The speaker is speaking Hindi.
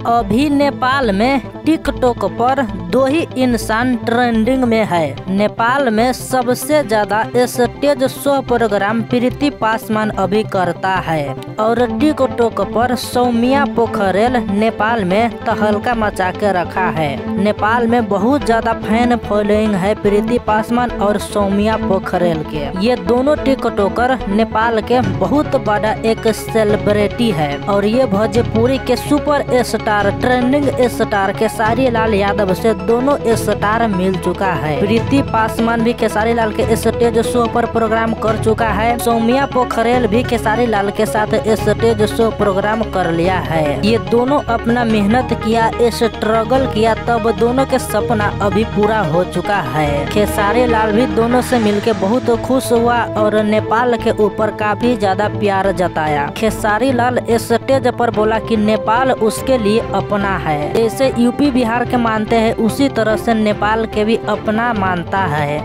अभी नेपाल में टिकटॉक पर 2 ही इंसान ट्रेंडिंग में है। नेपाल में सबसे ज्यादा स्टेज शो प्रोग्राम प्रीति पासवान अभी करता है और टिकटॉक पर सौम्या पोखरेल नेपाल में तहलका मचा के रखा है। नेपाल में बहुत ज्यादा फैन फॉलोइंग है प्रीति पासवान और सौम्या पोखरेल के। ये दोनों टिकटॉकर नेपाल के बहुत बड़ा एक सेलिब्रिटी है और ये भोजपुरी के super star trending star Khesari Lal Yadav से दोनों स्टार मिल चुका है। प्रीति पासवान भी खेसारी लाल के स्टेज शो पर प्रोग्राम कर चुका है। सौम्या पोखरेल भी खेसारी लाल के साथ स्टेज शो प्रोग्राम कर लिया है। ये दोनों अपना मेहनत किया, स्ट्रगल किया, तब दोनों के सपना अभी पूरा हो चुका है। खेसारी लाल भी दोनों से मिलके बहुत खुश हुआ और नेपाल के ऊपर काफी ज्यादा प्यार जताया। खेसारी लाल स्टेज पर बोला कि नेपाल उसके लिए अपना है। जैसे यूपी बिहार के मानते हैं उसी तरह से नेपाल के भी अपना मानता है।